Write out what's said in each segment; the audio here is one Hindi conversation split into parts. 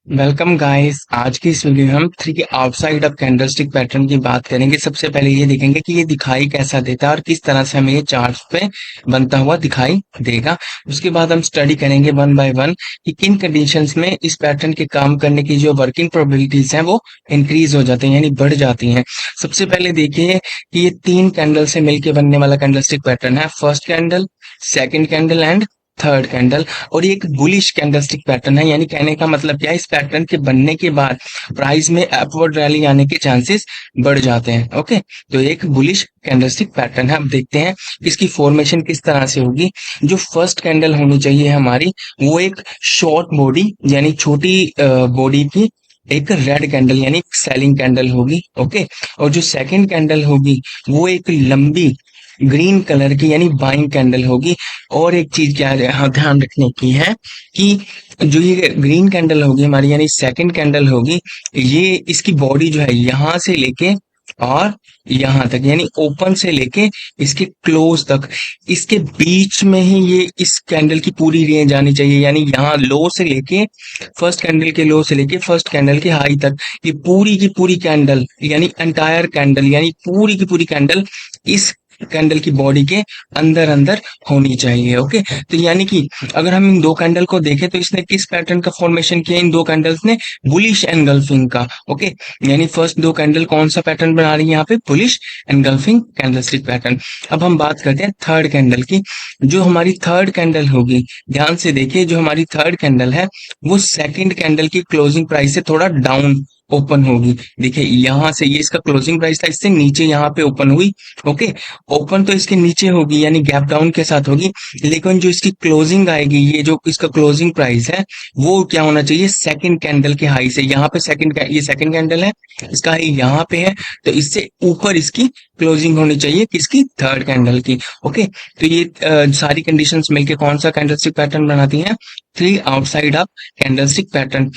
Welcome guys. आज की इस वीडियो में हम three outside of candlestick pattern की बात करेंगे। सबसे पहले ये देखेंगे कि ये दिखाई कैसा देता है और किस तरह से हमें ये चार्ट्स पे बनता हुआ दिखाई देगा। उसके बाद हम स्टडी करेंगे वन बाय वन कि किन कंडीशंस में इस पैटर्न के काम करने की जो वर्किंग प्रोबेबिलिटीज हैं वो इंक्रीज हो जाती हैं, यानी बढ़ जाती हैं। सबसे पहले देखिए कि ये तीन कैंडल से मिलकर बनने वाला कैंडलस्टिक पैटर्न है। First candle, second candle and third candle. और ये एक बुलिश कैंडलस्टिक पैटर्न है, यानी कहने का मतलब क्या है, इस पैटर्न के बनने के बाद प्राइस में अपवर्ड रैली आने के चांसेस बढ़ जाते हैं। ओके, तो एक बुलिश कैंडलस्टिक पैटर्न है। अब देखते हैं इसकी फॉर्मेशन किस तरह से होगी। जो फर्स्ट कैंडल होनी चाहिए हमारी, वो एक शॉर्ट बॉडी यानी छोटी बॉडी की एक रेड कैंडल यानी सेलिंग कैंडल होगी। ओके, और जो सेकंड कैंडल होगी वो एक लंबी ग्रीन कलर की यानी बाइंग कैंडल होगी। और एक चीज क्या यहाँ ध्यान रखने की है कि जो ये ग्रीन कैंडल होगी हमारी यानी सेकंड कैंडल होगी, ये इसकी बॉडी जो है यहाँ से लेके और यहाँ तक यानी ओपन से लेके इसके क्लोज तक, इसके बीच में ही ये इस कैंडल की पूरी रेंज आनी चाहिए। यानी यहाँ लो से लेके फर्स्ट कैंडल के लो से लेके फर्स्ट कैंडल के हाई तक ये पूरी की पूरी कैंडल यानी एंटायर कैंडल यानी पूरी की पूरी कैंडल इस कैंडल की बॉडी के अंदर अंदर होनी चाहिए। ओके, तो यानी कि अगर हम इन दो कैंडल को देखें तो इसने किस पैटर्न का फॉर्मेशन किया, इन दो कैंडल्स ने बुलिश एनगल्फिंग का। ओके, यानी फर्स्ट दो कैंडल कौन सा पैटर्न बना रही है यहाँ पे, बुलिश एनगल्फिंग कैंडलस्टिक पैटर्न। अब हम बात करते हैं थर्ड कैंडल की। जो हमारी थर्ड कैंडल होगी, ध्यान से देखिए, जो हमारी थर्ड कैंडल है वो सेकंड कैंडल की क्लोजिंग प्राइस से थोड़ा डाउन ओपन होगी। देखिए यहाँ से ये इसका क्लोजिंग प्राइस था, इससे नीचे यहाँ पे ओपन हुई। ओके, ओपन तो इसके नीचे होगी यानी गैप डाउन के साथ होगी, लेकिन जो इसकी क्लोजिंग आएगी, ये जो इसका क्लोजिंग प्राइस है वो क्या होना चाहिए, सेकंड कैंडल के हाई से। यहाँ पे ये सेकंड कैंडल है, इसका हाई यहाँ पे है, तो इससे ऊपर इसकी क्लोजिंग होनी चाहिए किसकी, थर्ड कैंडल की। ओके, तो ये सारी कंडीशंस मिलके कौन सा कैंडलस्टिक पैटर्न बनाती हैं, three outside of candlestick pattern.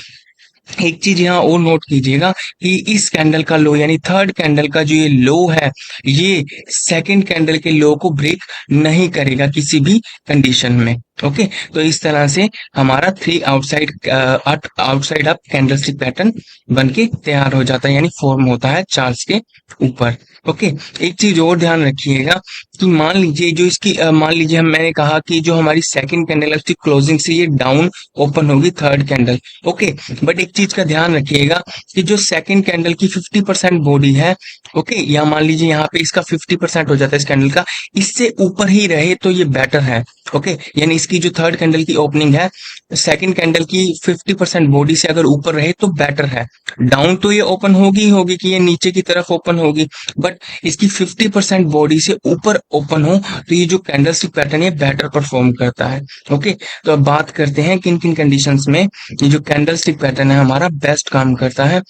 एक चीज यहाँ और नोट कीजिएगा कि इस कैंडल का लो यानी थर्ड कैंडल का जो ये लो है, ये सेकंड कैंडल के लो को ब्रेक नहीं करेगा किसी भी कंडीशन में। ओके, तो इस तरह से हमारा three outside up candlestick pattern बनके तैयार हो जाता है यानी फॉर्म होता है चार्ट्स के ऊपर। ओके, एक चीज और ध्यान रखिएगा कि मान लीजिए जो इसकी मान लीजिए मैंने कहा कि जो हमारी सेकंड कैंडल है उसकी क्लोजिंग से ये डाउन ओपन होगी थर्ड कैंडल। ओके, बट एक चीज का ध्यान रखिएगा कि जो सेकंड कैंडल की 50% बॉडी है, ओके, या मान लीजिए यहाँ पे इसका 50% हो जाता है इस कैंडल का, इससे ऊपर ही रहे तो ये बेटर है। ओके, यानी इसकी जो थर्ड कैंडल की ओपनिंग है सेकंड कैंडल की 50% बॉडी से अगर ऊपर रहे तो बेटर है। डाउन तो ये ओपन होगी ही होगी कि ये नीचे की तरफ ओपन होगी, बट इसकी 50% बॉडी से ऊपर ओपन हो तो ये जो कैंडलस्टिक पैटर्न है बेटर परफॉर्म करता है। ओके, तो अब बात करते हैं किन किन कंडीशंस में ये जो कैंडलस्टिक पैटर्न है हमारा बेस्ट काम करता है।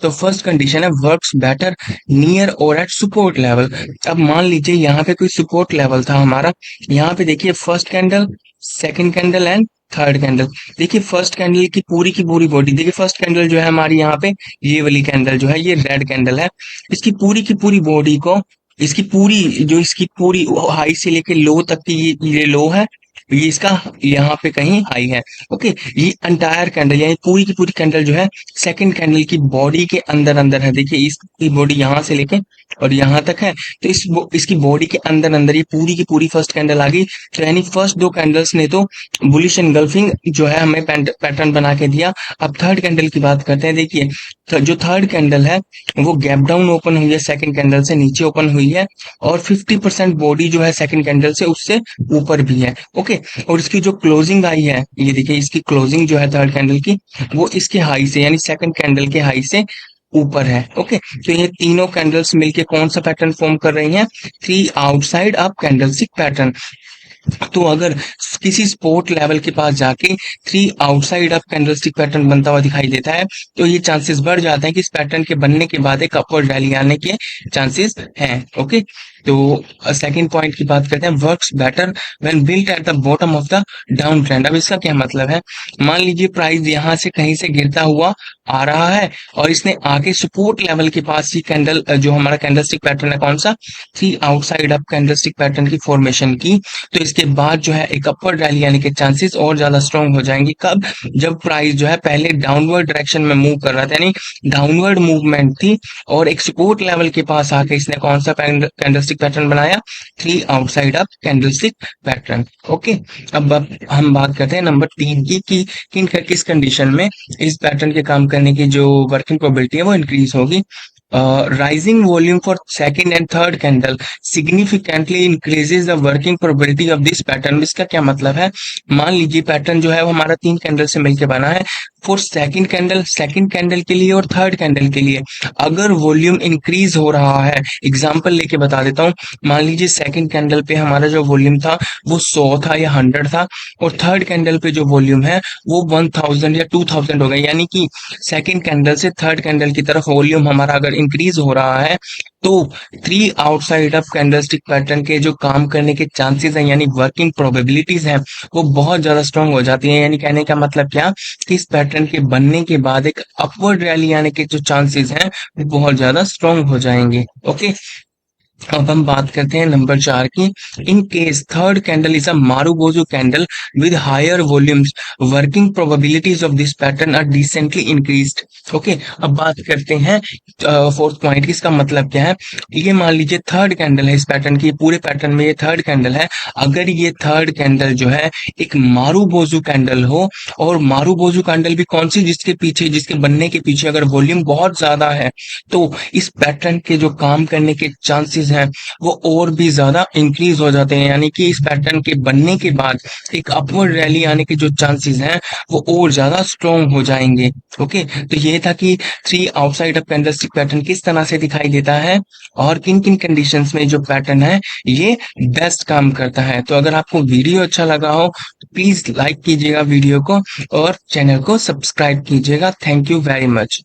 तो फर्स्ट कंडीशन है वर्क्स बेटर नियर और एट सपोर्ट लेवल। अब मान लीजिए यहाँ पे कोई सपोर्ट लेवल था हमारा, यहाँ पे देखिए first candle, second candle and third candle. देखिए फर्स्ट कैंडल की पूरी बॉडी, देखिए फर्स्ट कैंडल जो है हमारी यहाँ पे, ये वाली कैंडल जो है ये रेड कैंडल है, इसकी पूरी बॉडी को, इसकी पूरी हाई से लेके लो तक की ये लो है, ये इसका यहाँ पे कहीं हाई है। ओके, ये अंटायर कैंडल यानी पूरी की पूरी कैंडल जो है सेकंड कैंडल की बॉडी के अंदर अंदर है। देखिए इसकी बॉडी यहाँ से लेके और यहाँ तक है, तो इसकी बॉडी के अंदर अंदर ये पूरी की पूरी फर्स्ट कैंडल आ गई। तो यानी फर्स्ट दो कैंडल्स ने तो बुलिश एनगल्फिंग जो है हमें पैटर्न बना के दिया। अब थर्ड कैंडल की बात करते हैं। देखिए जो थर्ड कैंडल है वो गैप डाउन ओपन हुई है, सेकंड कैंडल से नीचे ओपन हुई है, और 50% बॉडी जो है सेकंड कैंडल से उससे ऊपर भी है। ओके, और इसकी जो क्लोजिंग आई है, ये देखिए इसकी क्लोजिंग जो है थर्ड कैंडल की वो इसके हाई से यानी सेकंड कैंडल के हाई से ऊपर है। ओके, तो ये तीनों कैंडल्स मिलके कौन सा पैटर्न फॉर्म कर रही हैं, three outside up candlestick pattern. तो अगर किसी स्पोर्ट लेवल के पास जाके three outside of candlestick pattern बनता हुआ दिखाई देता है तो ये चांसेस बढ़ जाते हैं कि इस पैटर्न के बनने के बाद एक अपवर्ड रैली आने के चांसेस हैं। ओके, तो सेकंड पॉइंट की बात करते हैं, works better when built at the bottom of the down trend. अब इसका क्या मतलब है, मान लीजिए प्राइस यहाँ से कहीं से गिरता हुआ आ रहा है और इसने आके सपोर्ट लेवल के पास ही कैंडल जो हमारा कैंडलस्टिक पैटर्न है कौन सा, three outside of candlestick pattern की फॉर्मेशन की, तो उसके बाद जो है एक अपवर्ड रैली आने के चांसेस और ज्यादा स्ट्रॉन्ग हो जाएंगे। कब? जब प्राइस जो है पहले डाउनवर्ड डायरेक्शन में मूव कर रहा था, यानी डाउनवर्ड मूवमेंट थी, और एक सपोर्ट लेवल के पास आके इसने कौन सा कैंडलस्टिक पैटर्न बनाया? 3 outside up candlestick pattern. Okay, अब हम बात करते हैं नंबर 3 की कि किस कंडीशन में इस पैटर्न के काम करने की जो वर्किंग प्रोबेबिलिटी है वो इंक्रीज होगी। rising volume for second and third candle significantly increases the working probability of this pattern। इसका क्या मतलब है? मान लीजिए पैटर्न जो है वो हमारा 3 कैंडल से मिलकर बना है। फॉर सेकंड कैंडल के लिए और थर्ड कैंडल के लिए अगर वॉल्यूम इंक्रीज हो रहा है, एग्जांपल लेके बता देता हूँ। मान लीजिए सेकंड कैंडल पे हमारा जो वॉल्यूम था वो 100 था या 100 था, और थर्ड कैंडल पे जो वॉल्यूम है वो 1000 या 2000 हो गया, यानी कि सेकंड कैंडल से थर्ड कैंडल की तरफ वॉल्यूम हमारा अगर इंक्रीज हो रहा है तो 3 आउटसाइड अप कैंडलस्टिक पैटर्न के जो काम करने के चांसेस हैं, यानी वर्किंग प्रोबेबिलिटीज हैं, वो बहुत ज्यादा स्ट्रांग हो जाती हैं। यानी कहने का मतलब क्या कि इस पैटर्न के बनने के बाद एक अपवर्ड रैली आने के जो चांसेस हैं वो बहुत ज्यादा स्ट्रांग हो जाएंगे। ओके, अब हम बात करते हैं नंबर 4 की। In case third candle is a marubozu candle with higher volumes, working probabilities of this pattern are decently increased. Okay, अब बात करते हैं फोर्थ पॉइंट की। इसका मतलब क्या है? ये मान लीजिए थर्ड कैंडल है इस पैटर्न की, पूरे पैटर्न में ये थर्ड कैंडल है। अगर ये थर्ड कैंडल जो है एक मारुबोजू कैंडल हो, और मारुबोजू कैंडल भी कौन सी? जिसके पीछे, जिसके बनने के पीछे अगर वॉल्यूम बहुत ज्यादा है, तो इस पैटर्न के जो काम करने के चांसेस हैं वो और भी ज्यादा इंक्रीज हो जाते हैं। यानी कि इस पैटर्न के बनने के बाद एक अपवर्ड रैली आने के जो चांसेस हैं वो और ज्यादा स्ट्रॉन्ग हो जाएंगे। ओके, तो ये था कि 3 आउटसाइड अप कैंडलस्टिक पैटर्न किस तरह से दिखाई देता है और किन किन कंडीशंस में जो पैटर्न है ये बेस्ट काम करता है। तो अगर आपको वीडियो अच्छा लगा हो तो प्लीज लाइक कीजिएगा वीडियो को और चैनल को सब्सक्राइब कीजिएगा। Thank you very much.